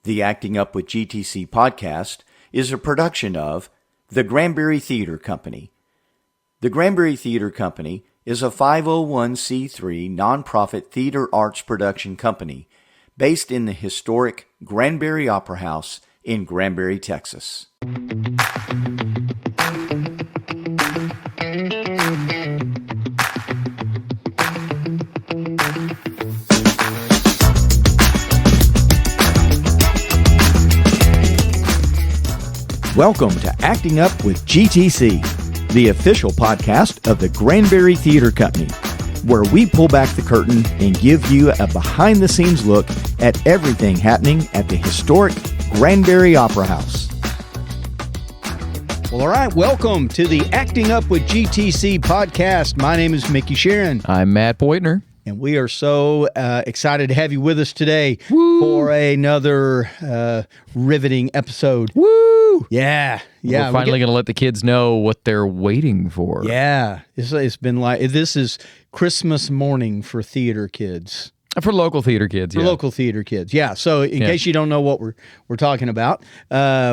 The Acting Up with GTC podcast is a production of the Granbury Theatre Academy. The Granbury Theatre Academy is a 501c3 nonprofit theater arts production company based in the historic Granbury Opera House in Granbury, Texas. Welcome to Acting Up with GTC, the official podcast of the Granbury Theatre Company, where we pull back the curtain and give you a behind-the-scenes look at everything happening at the historic Granbury Opera House. Well, all right, welcome to the Acting Up with GTC podcast. My name is Micky Shearon. I'm Matt Beutner. And we are so excited to have you with us today for another riveting episode. Woo! Yeah. We're finally going to let the kids know what they're waiting for. Yeah. It's been like, this is Christmas morning for theater kids. For local theater kids, For local theater kids, yeah. So in case you don't know what we're talking about,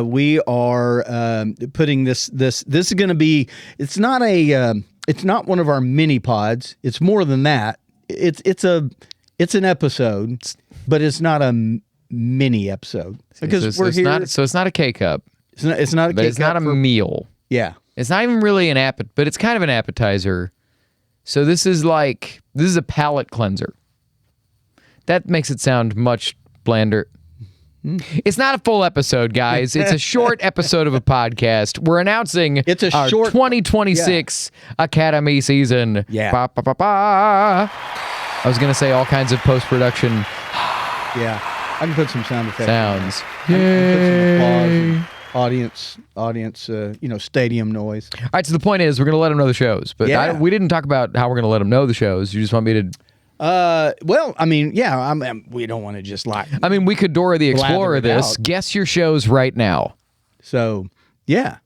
we are putting this is going to be, it's not one of our mini pods. It's more than that. It's an episode, but it's not a mini episode because it's not a K-cup. It's not a but K-cup. It's not a meal. Yeah. It's not even really an but it's kind of an appetizer. So this is a palate cleanser. That makes it sound much blander. It's not a full episode, guys. It's a short episode of a podcast. We're announcing our 2026 Academy season. Yeah. Ba, ba, ba, ba. I was going to say all kinds of post-production Yeah. I can put some sound effects. sounds. I can put some Yay. applause and audience, stadium noise. All right, so the point is we're going to let them know the shows. But Yeah. we didn't talk about how we're going to let them know the shows. You just want me to... we don't want to just we could Dora the Explorer this. out. Guess your shows right now. So, yeah.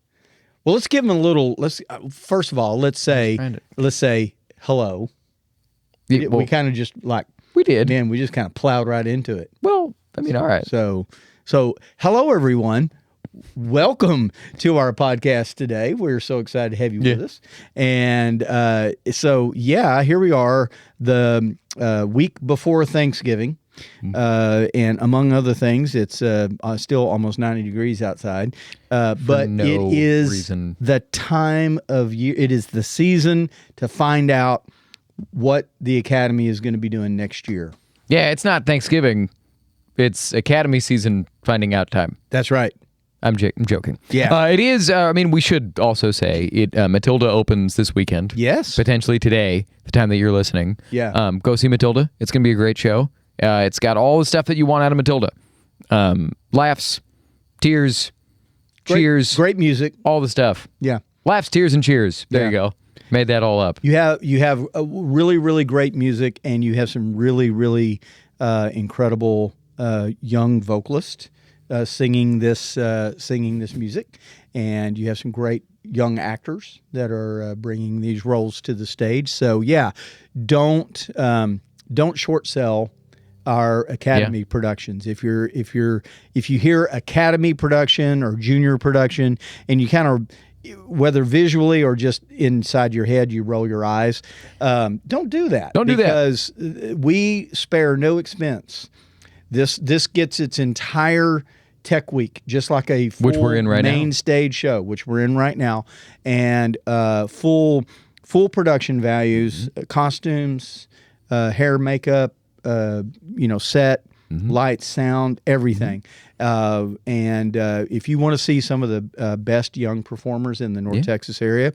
Well, let's give them a little. First of all, let's say hello. Yeah, well, we kind of just we did. man, we just kind of plowed right into it. Well, all right. So hello everyone. Welcome to our podcast today. We're so excited to have you with us. And here we are, the week before Thanksgiving. And among other things, it's still almost 90 degrees outside. But it is the time of year. It is the season to find out what the Academy is going to be doing next year. Yeah, it's not Thanksgiving. It's Academy season finding out time. That's right. I'm joking. Yeah. It is, we should also say, Matilda opens this weekend. Yes. Potentially today, the time that you're listening. Yeah. Go see Matilda. It's going to be a great show. It's got all the stuff that you want out of Matilda. Laughs, tears, cheers. Great music. All the stuff. Yeah. Laughs, tears, and cheers. There you go. Made that all up. You have a really, really great music, and you have some really, really incredible young vocalists singing this music, and you have some great young actors that are bringing these roles to the stage. So don't short sell our Academy productions. If you hear Academy production or junior production, and you kind of, whether visually or just inside your head, you roll your eyes, don't do that. Don't do that. Because we spare no expense. This gets its entire tech week, just like a full which we're in right main now. Stage show, which we're in right now, and full production values, costumes, hair, makeup, set, lights, sound, everything. And if you want to see some of the best young performers in the North Texas area,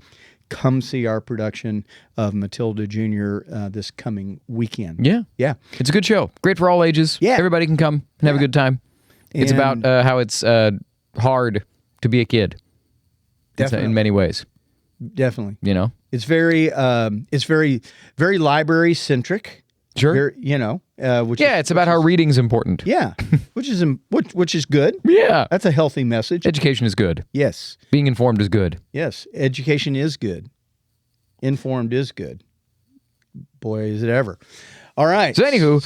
come see our production of Matilda Jr. This coming weekend. Yeah. It's a good show. Great for all ages. Yeah. Everybody can come and have a good time. It's about how it's hard to be a kid. Definitely. In many ways. Definitely. It's very very library centric. Sure. It's about how reading's important. Yeah, which is good. Yeah. That's a healthy message. Education is good. Yes. Being informed is good. Yes. Education is good. Informed is good. Boy, is it ever. All right. So anywho,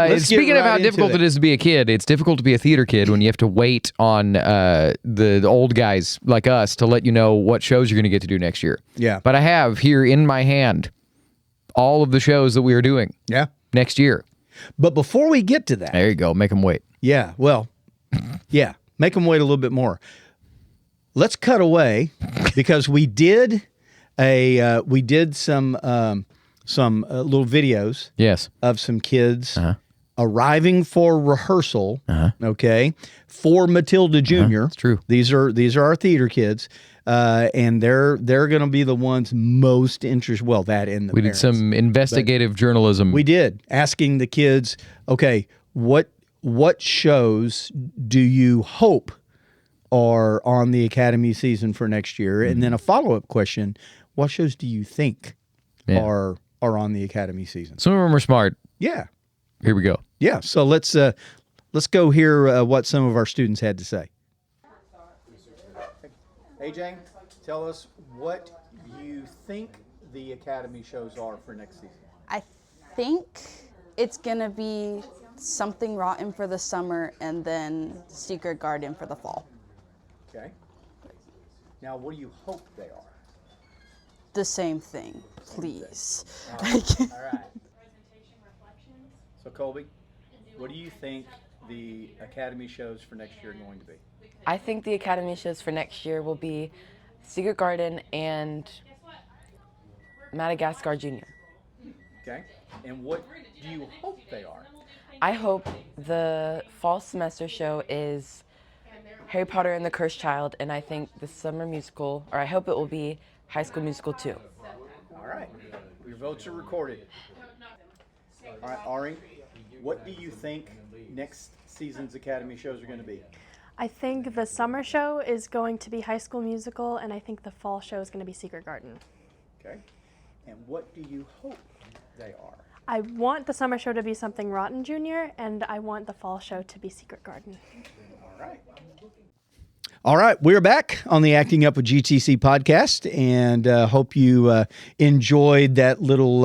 let's speaking get of how right difficult into it is to be a kid, it's difficult to be a theater kid when you have to wait on the old guys like us to let you know what shows you're going to get to do next year. Yeah. But I have here in my hand all of the shows that we are doing next year. But before we get to that, There you go. Make them wait. yeah, well, yeah, make them wait a little bit more. Let's cut away because we did some little videos Yes. of some kids arriving for rehearsal. Okay, for Matilda Jr. It's true. These are our theater kids, and they're going to be the ones most interested. Well, that and the We parents. did some investigative journalism. We did, asking the kids, okay, what shows do you hope are on the Academy season for next year? And then a follow-up question, what shows do you think are on the Academy season? Some of them are smart. Yeah. Here we go. Yeah. So let's go hear what some of our students had to say. Hey, Jane, tell us what you think the Academy shows are for next season. I think it's going to be Something Rotten for the summer and then Secret Garden for the fall. Okay. Now, what do you hope they are? The same thing, please. All right. So, Colby, what do you think the Academy shows for next year are going to be? I think the Academy shows for next year will be Secret Garden and Madagascar Jr. Okay. And what do you hope they are? I hope the fall semester show is Harry Potter and the Cursed Child, and I think the summer musical, or I hope it will be High School Musical 2. All right. Your votes are recorded. All right, Ari, what do you think next season's Academy shows are going to be? I think the summer show is going to be High School Musical, and I think the fall show is going to be Secret Garden. Okay. And what do you hope they are? I want the summer show to be Something Rotten Jr., and I want the fall show to be Secret Garden. All right. All right, we're back on the Acting Up with GTC podcast, and hope you enjoyed that little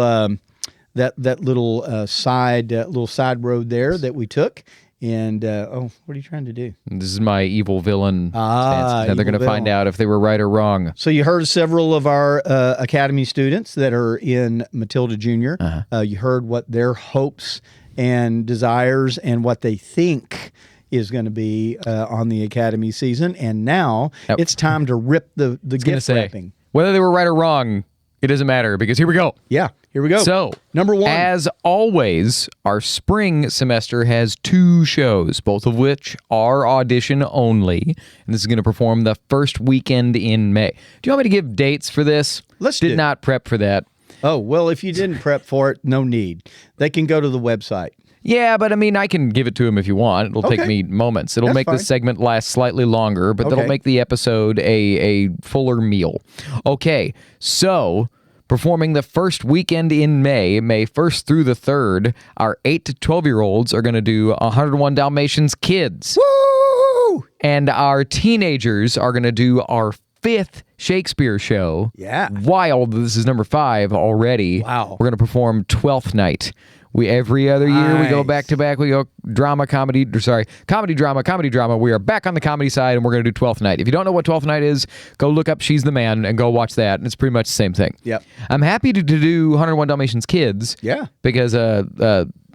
side road there that we took. And what are you trying to do? This is my evil villain stance. Now they're going to evil find villain. out if they were right or wrong. So you heard several of our Academy students that are in Matilda Jr. You heard what their hopes and desires and what they think is going to be on the Academy season. And now it's time to rip the gift wrapping. Whether they were right or wrong, it doesn't matter because here we go. Yeah, here we go. So, number one. As always, our spring semester has 2 shows, both of which are audition only. And this is going to perform the first weekend in May. Do you want me to give dates for this? Did not prep for that. Oh, well, if you didn't prep for it, no need. They can go to the website. Yeah, but I mean, I can give it to him if you want. It'll take me moments. It'll make fine. the segment last slightly longer, but that'll make the episode a fuller meal. Okay, so performing the first weekend in May 1st through the 3rd, our 8 to 12-year-olds are going to do 101 Dalmatians Kids. Woo! And our teenagers are going to do our 5th Shakespeare show. Yeah. Wild. This is number 5 already. Wow. We're going to perform Twelfth Night. Every other year we go Nice. back to back. We go comedy, drama. We are back on the comedy side, and we're going to do Twelfth Night. If you don't know what Twelfth Night is, go look up She's the Man and go watch that. And it's pretty much the same thing. Yep. I'm happy to do 101 Dalmatians Kids. Yeah. Because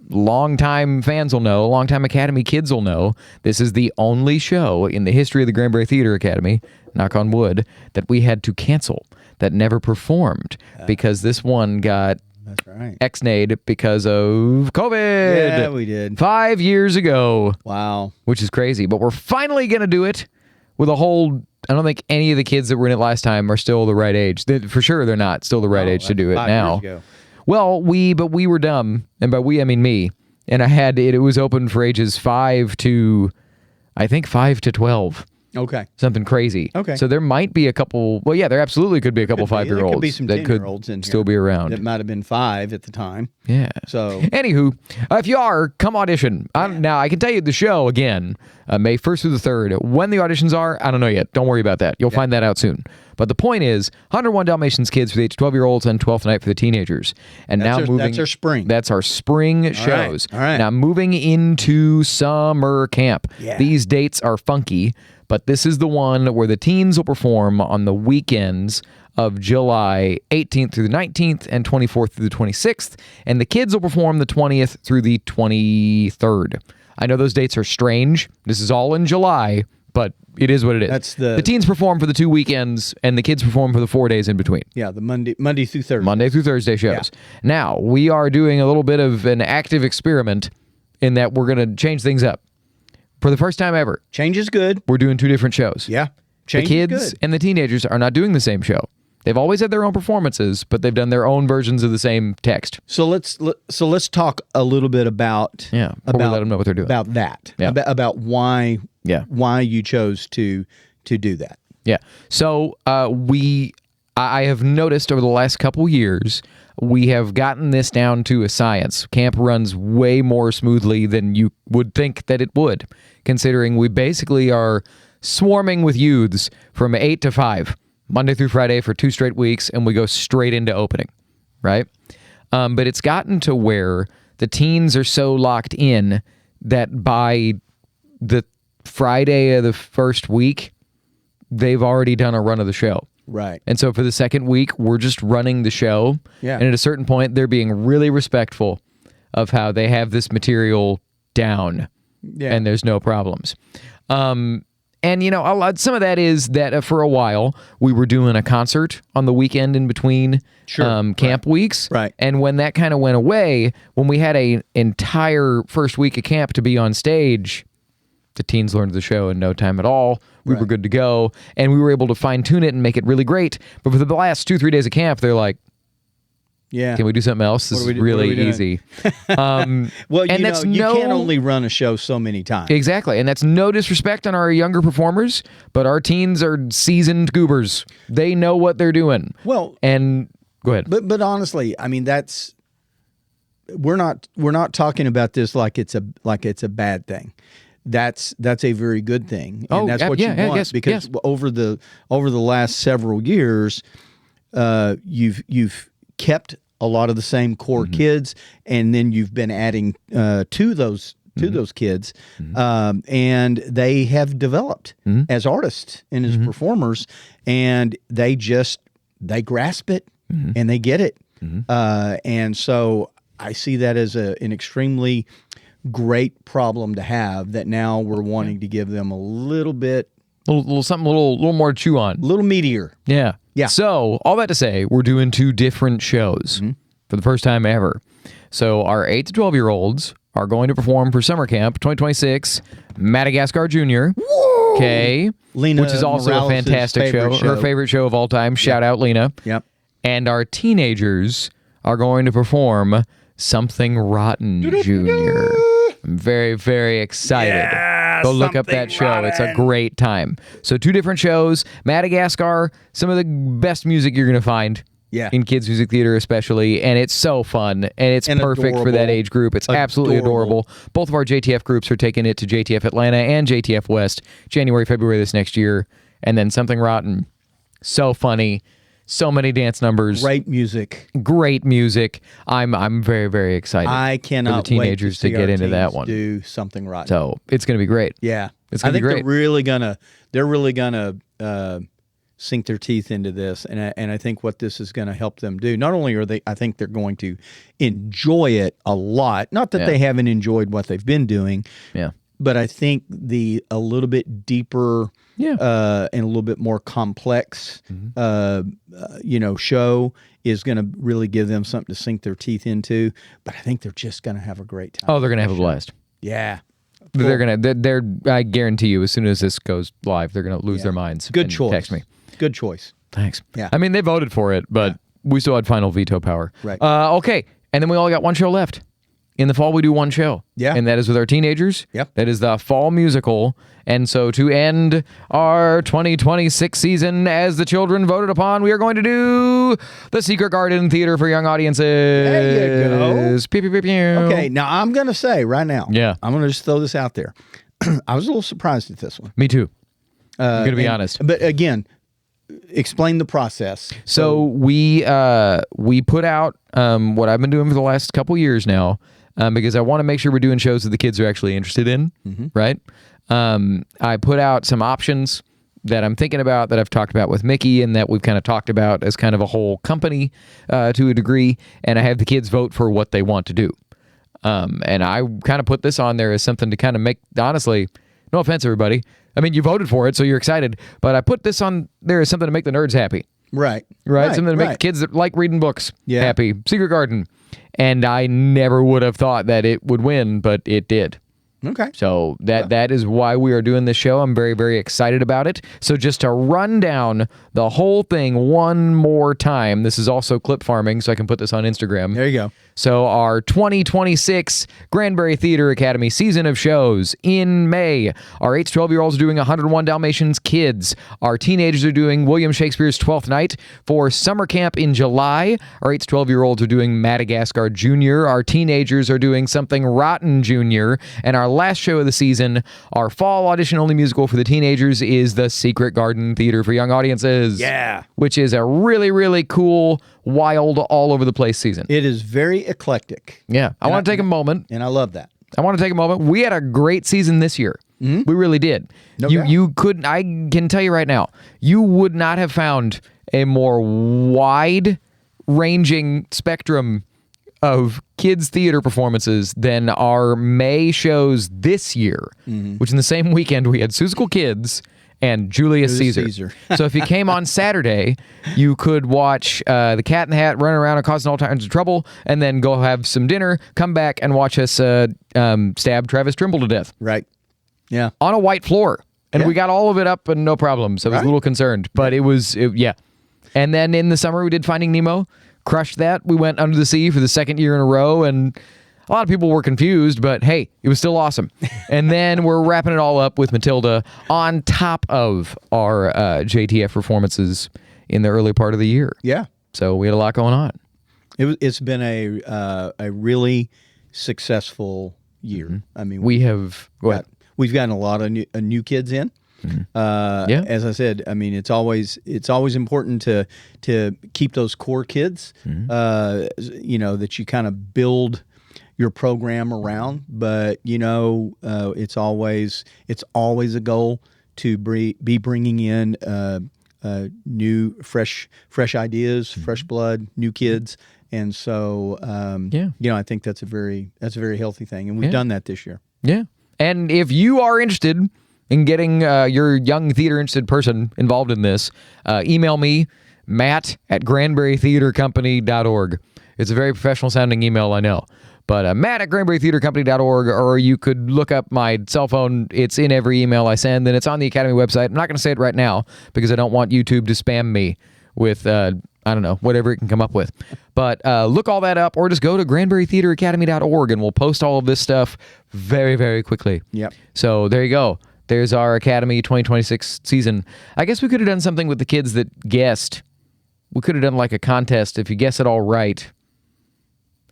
longtime fans will know, longtime Academy kids will know, this is the only show in the history of the Granbury Theatre Academy, knock on wood, that we had to cancel, that never performed, because this one got That's right. ex-nayed because of COVID. Yeah, we did. 5 years ago. Wow. Which is crazy. But we're finally going to do it with a whole... I don't think any of the kids that were in it last time are still the right age. For sure, they're not still the right age to do it 5 now. years ago. Well, we were dumb. And by we, I mean me. And I had it was open for ages 5 to 12. Okay. Something crazy. Okay. So there might be a couple. Well, yeah, there absolutely could be a couple Could be. There 5-year-olds could be some that could 10-year-olds in here still be around. That might have been 5 at the time. Yeah. So Anywho, if you are, come audition. Now, I can tell you the show again, May 1st through the 3rd. When the auditions are, I don't know yet. Don't worry about that. You'll find that out soon. But the point is, 101 Dalmatians Kids for the age 12-year-olds and 12th Night for the teenagers. And that's our spring. That's our spring shows. All right. Now, moving into summer camp. Yeah. These dates are funky, but this is the one where the teens will perform on the weekends of July 18th through the 19th and 24th through the 26th, and the kids will perform the 20th through the 23rd. I know those dates are strange. This is all in July, but it is what it is. That's the teens perform for the 2 weekends, and the kids perform for the 4 days in between. Yeah, the Monday through Thursday. Monday through Thursday shows. Yeah. Now, we are doing a little bit of an active experiment in that we're going to change things up. For the first time ever, Change is good. we're doing 2 different shows. Yeah. The Change kids is good. and the teenagers are not doing the same show. They've always had their own performances, but they've done their own versions of the same text. So let's talk a little bit about Yeah, before we let them know what they're doing. About that. Yeah. About why you chose to do that. Yeah. So I have noticed over the last couple years, we have gotten this down to a science. Camp runs way more smoothly than you would think that it would, considering we basically are swarming with youths from 8 to 5, Monday through Friday for 2 straight weeks, and we go straight into opening, right? But it's gotten to where the teens are so locked in that by the Friday of the first week, they've already done a run of the show. Right. And so for the second week, we're just running the show. Yeah. And at a certain point, they're being really respectful of how they have this material down. Yeah. And there's no problems. And, you know, some of that is that for a while, we were doing a concert on the weekend in between camp weeks. Right. And when that kind of went away, when we had an entire first week of camp to be on stage, the teens learned the show in no time at all. We were good to go. And we were able to fine tune it and make it really great. But for the last 2-3 days of camp, they're like, yeah. Can we do something else? This is really easy. Well, and you can't only run a show so many times. Exactly. And that's no disrespect on our younger performers, but our teens are seasoned goobers. They know what they're doing. Well, and go ahead. But honestly, I mean, we're not talking about this like it's a bad thing. That's a very good thing, and that's what you want because over the last several years, you've kept a lot of the same core kids, and then you've been adding to those kids, and they have developed as artists and as performers, and they grasp it and they get it, and so I see that as an extremely great problem to have. That now we're wanting to give them a little bit, something a little more to chew on, a little meatier. Yeah. Yeah. So, all that to say, we're doing 2 different shows for the first time ever. So, our 8 to 12-year-olds are going to perform for summer camp 2026, Madagascar Jr. Okay. Lena, which is also Morales' a fantastic show. Her favorite show of all time. Shout out, Lena. Yep. And our teenagers are going to perform Something Rotten Jr. I'm very, very excited. Yeah, go look up that show. Rotten. It's a great time. So 2 different shows. Madagascar, some of the best music you're going to find in kids' music theater especially, and it's so fun, and it's perfect for that age group. It's absolutely adorable. Both of our JTF groups are taking it to JTF Atlanta and JTF West, January, February this next year, and then Something Rotten. So funny. So many dance numbers. Great music. I'm very, very excited. I cannot for the teenagers wait to get into that one. Do Something Rotten. So it's going to be great. Yeah, it's going to be great. They're really gonna sink their teeth into this, and I think what this is going to help them do. Not only I think they're going to enjoy it a lot. Not that they haven't enjoyed what they've been doing. Yeah. But I think a little bit deeper, and a little bit more complex, show is going to really give them something to sink their teeth into. But I think they're just going to have a great time. Oh, they're going to have a blast. Yeah. They're I guarantee you, as soon as this goes live, they're going to lose their minds. Good choice. Text me. Good choice. Thanks. Yeah. I mean, they voted for it, but we still had final veto power. Right. Okay. And then we all got 1 show left. In the fall, we do one show. Yeah. And that is with our teenagers. Yep. That is the fall musical. And so to end our 2026 season as the children voted upon, we are going to do the Secret Garden Theater for Young Audiences. There you go. Pew, pew, pew, pew. Okay, now I'm going to say right now. Yeah. I'm going to just throw this out there. I was a little surprised at this one. Me too. I'm going to be honest. But again, explain the process. So we put out what I've been doing for the last couple years now, because I want to make sure we're doing shows that the kids are actually interested in, right? I put out some options that I'm thinking about, that I've talked about with Mickey, and that we've kind of talked about as kind of a whole company to a degree, and I have the kids vote for what they want to do. And I kind of put this on there as something to kind of make, honestly, no offense, everybody. I mean, you voted for it, so you're excited, but I put this on there as something to make the nerds happy. Right. Something to make the kids that like reading books happy. Secret Garden. And I never would have thought that it would win, but it did. Okay. So that is why we are doing this show. I'm very, very excited about it. So just to run down the whole thing one more time, this is also clip farming, so I can put this on Instagram. There you go. So our 2026 Granbury Theatre Academy season of shows in May. Our 8 to 12-year-olds are doing 101 Dalmatians Kids. Our teenagers are doing William Shakespeare's Twelfth Night. For summer camp in July, our 8 to 12-year-olds are doing Madagascar Jr. Our teenagers are doing Something Rotten Jr. And our last show of the season, our fall audition-only musical for the teenagers, is the Secret Garden Theater for Young Audiences. Yeah. Which is a really, really cool, wild, all-over-the-place season. It is very eclectic. Yeah. I want to take a moment. And I love that. I want to take a moment. We had a great season this year. We really did. No doubt. You couldn't, I can tell you right now, you would not have found a more wide-ranging spectrum of kids' theater performances than our May shows this year, which in the same weekend we had Seussical Kids and Julius Caesar. So if you came on Saturday, you could watch the Cat in the Hat running around and causing all kinds of trouble, and then go have some dinner, come back and watch us stab Travis Trimble to death. Right. Yeah. On a white floor. And we got all of it up and no problems. I was a little concerned, but it was. And then in the summer, we did Finding Nemo, crushed that. We went Under the Sea for the second year in a row, and a lot of people were confused, but hey, it was still awesome. And then we're wrapping it all up with Matilda on top of our JTF performances in the early part of the year. Yeah. So we had a lot going on. It's been a really successful year. I mean, We've gotten a lot of new kids in. As I said, I mean, it's always important to keep those core kids, that you kind of build your program around. But it's always a goal to be bringing in new, fresh ideas, fresh blood, new kids. And so, I think that's a very healthy thing, and we've done that this year. Yeah. And if you are interested in getting your young theater-interested person involved in this, email me, matt@granburytheatrecompany.org. It's a very professional-sounding email, I know. But matt@granburytheatrecompany.org, or you could look up my cell phone. It's in every email I send, and it's on the Academy website. I'm not going to say it right now because I don't want YouTube to spam me with, whatever it can come up with. But look all that up, or just go to granburytheatreacademy.org, and we'll post all of this stuff very, very quickly. Yep. So there you go. There's our Academy 2026 season. I guess we could have done something with the kids that guessed. We could have done like a contest. If you guess it all right.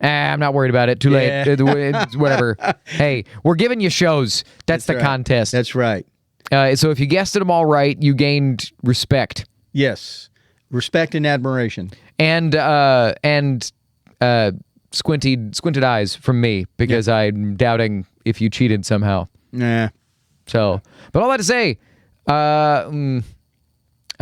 I'm not worried about it. Too late. It's whatever. Hey, we're giving you shows. That's the contest. That's right. So if you guessed them all right, you gained respect. Yes. Respect and admiration. And squinted eyes from me, because I'm doubting if you cheated somehow. Nah. So, but all that to say, I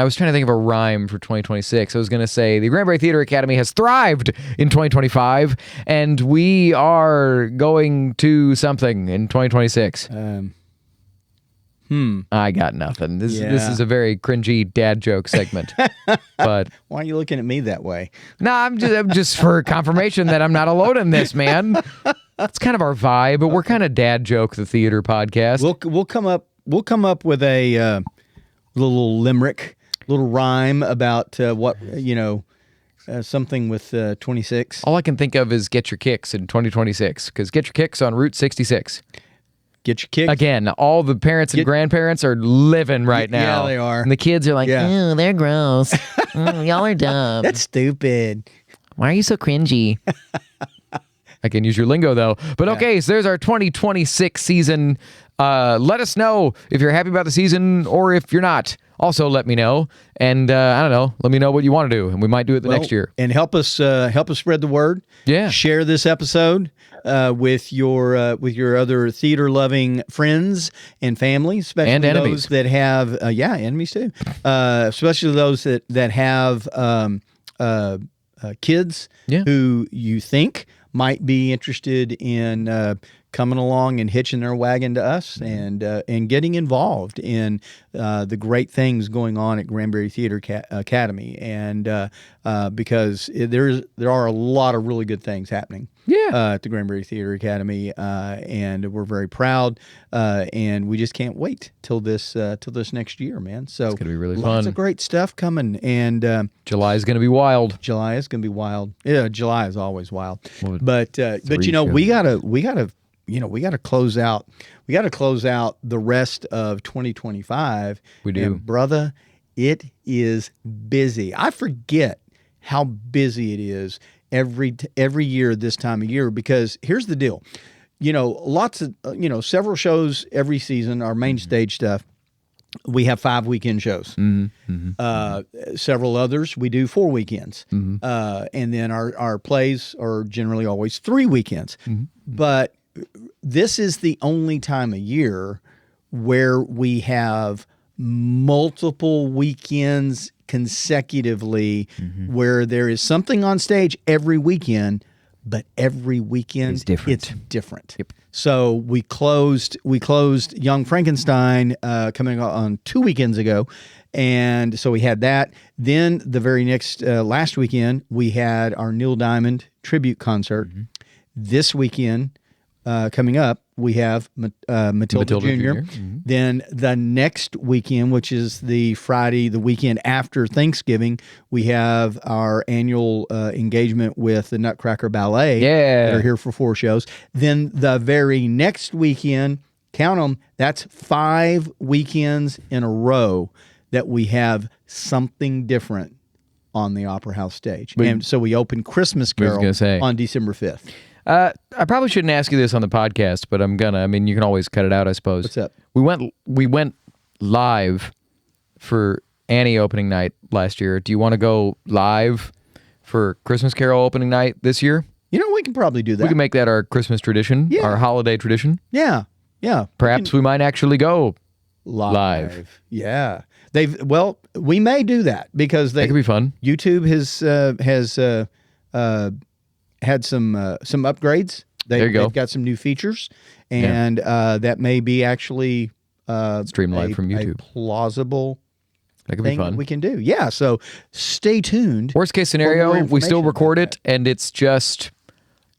was trying to think of a rhyme for 2026. I was going to say the Granbury Theatre Academy has thrived in 2025, and we are going to something in 2026. I got nothing. This is a very cringy dad joke segment. But why are you looking at me that way? No, I'm just for confirmation that I'm not alone in this, man. It's kind of our vibe, but we're kind of dad joke the theater podcast. We'll come up with a little limerick, little rhyme about something with 26. All I can think of is Get Your Kicks in 2026, because Get Your Kicks on Route 66. Get your kicks. Again, all the parents and grandparents are living right now. Yeah, they are. And the kids are like, Yeah. "Ew, they're gross. Y'all are dumb. That's stupid. Why are you so cringy?" I can use your lingo, though. But okay, so there's our 2026 season. Let us know if you're happy about the season or if you're not. Also, let me know. And I don't know, let me know what you want to do, and we might do it the next year. And help us spread the word. Yeah. Share this episode with your other theater loving friends and family, especially And enemies. those that have enemies too. Especially those that have kids who you think might be interested in coming along and hitching their wagon to us and getting involved in the great things going on at Granbury Theatre Academy, and because there are a lot of really good things happening at the Granbury Theatre Academy, and we're very proud, and we just can't wait till this next year, man. So It's gonna be really lots fun. of great stuff coming, and July is going to be wild. July is going to be wild. Yeah, July is always wild. Well, But you know, shows. we gotta close out. We gotta close out the rest of 2025. We do. And brother, it is busy. I forget how busy it is every year this time of year, because here's the deal. You know, lots of several shows every season, our main stage stuff. We have 5 weekend shows. Several others, we do 4 weekends. And then our plays are generally always 3 weekends. But this is the only time of year where we have multiple weekends consecutively where there is something on stage every weekend, but every weekend It's different. It's different. Yep. So we closed Young Frankenstein coming on 2 weekends ago, and so we had that. Then the very next last weekend we had our Neil Diamond tribute concert. This weekend coming up we have Matilda Jr. Then the next weekend, which is the Friday, the weekend after Thanksgiving, we have our annual engagement with the Nutcracker Ballet. That are here for 4 shows. Then the very next weekend, count them, that's 5 weekends in a row that we have something different on the Opera House stage. And so we open Christmas Carol on December 5th. I probably shouldn't ask you this on the podcast, but I'm gonna. I mean, you can always cut it out, I suppose. What's up? We went live for Annie opening night last year. Do you want to go live for Christmas Carol opening night this year? You know, we can probably do that. We can make that our Christmas tradition, our holiday tradition. Yeah. Perhaps we might actually go live. Yeah. We may do that because That could be fun. YouTube has had some upgrades. There you go. They've got some new features, and that may be actually Stream live from YouTube. a plausible That could be thing fun. that we can do. Yeah, so stay tuned. Worst case for scenario, more we still information record about it and it's just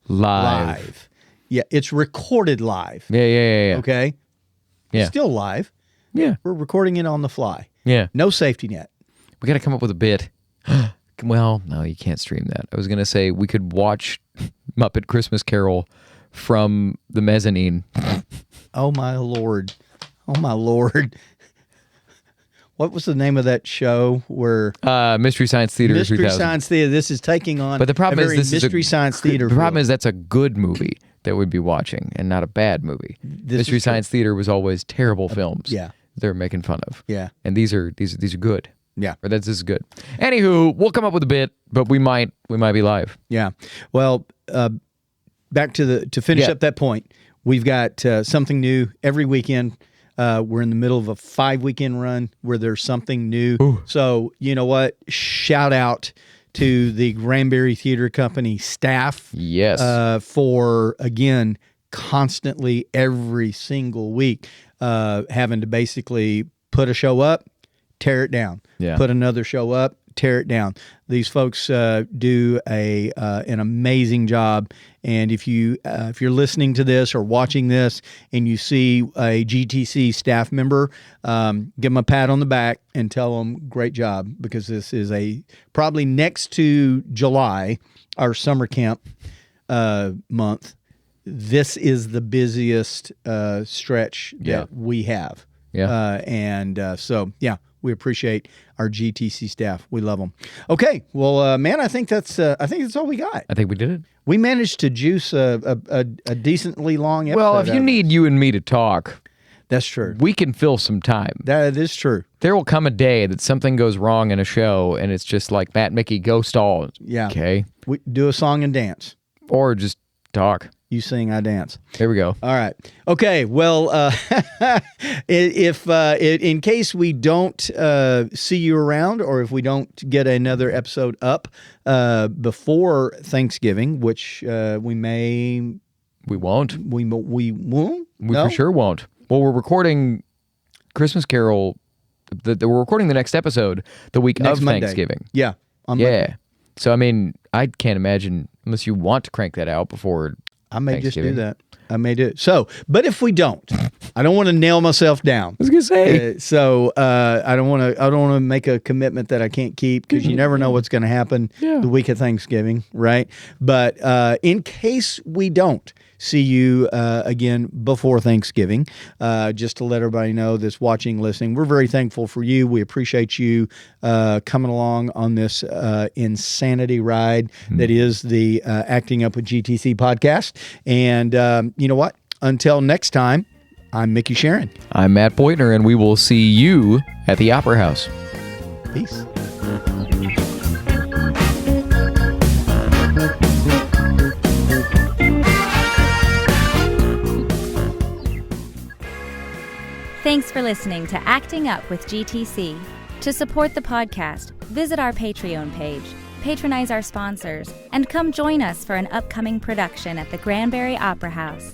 live. live. Yeah, it's recorded live. Yeah. Okay. Yeah. It's still live. Yeah. We're recording it on the fly. Yeah. No safety net. We got to come up with a bit. Well, no, you can't stream that. I was going to say we could watch Muppet Christmas Carol from the mezzanine. Oh my Lord. What was the name of that show where Mystery Science Theater Mystery 3000. Science Theater? This is taking on But the problem a is very this Mystery is Science Theater. The problem feel. is that's a good movie that we'd be watching and not a bad movie. Mystery is Science Theater was always terrible films. yeah. They're making fun of. Yeah. And these are good. Yeah. Or this is good. Anywho, we'll come up with a bit, but we might be live. Yeah. Well, back to finish up that point, we've got something new every weekend. We're in the middle of a 5-weekend run where there's something new. Ooh. So, you know what? Shout out to the Granbury Theatre Company staff. Yes. For, again, constantly every single week having to basically put a show up, tear it down. Yeah. Put another show up, tear it down. These folks do an amazing job. And if you're listening to this or watching this and you see a GTC staff member, give them a pat on the back and tell them great job, because this is probably next to July, our summer camp month. This is the busiest stretch that we have. Yeah. So we appreciate our GTC staff. We love them. Okay. Well, man, I think that's all we got. I think we did it. We managed to juice a decently long episode. Well, if you need you and me to talk, that's true. We can fill some time. That is true. There will come a day that something goes wrong in a show, and it's just like, Matt, Micky, go stall. Yeah. Okay. We do a song and dance. Or just talk. You sing, I dance. There we go. All right. Okay. Well, in case we don't see you around, or if we don't get another episode up before Thanksgiving, which we won't. We won't. We for sure won't. Well, we're recording Christmas Carol. We're recording the next episode the week of Monday. Thanksgiving. Yeah. Yeah. So I mean, I can't imagine unless you want to crank that out before. I may just do that. I may do it. So, but if we don't, I don't want to nail myself down. I was gonna say. I don't want to make a commitment that I can't keep, because you never know what's going to happen the week of Thanksgiving, right? But in case we don't see you again before Thanksgiving, just to let everybody know that's watching, listening, we're very thankful for you. We appreciate you coming along on this insanity ride that is the Acting Up with GTC podcast. And you know what? Until next time, I'm Micky Shearon. I'm Matt Beutner, and we will see you at the Opera House. Peace. Thanks for listening to Acting Up with GTC. To support the podcast, visit our Patreon page, patronize our sponsors, and come join us for an upcoming production at the Granbury Opera House.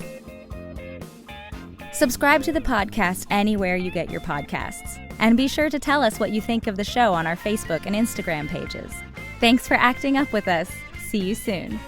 Subscribe to the podcast anywhere you get your podcasts, and be sure to tell us what you think of the show on our Facebook and Instagram pages. Thanks for acting up with us. See you soon.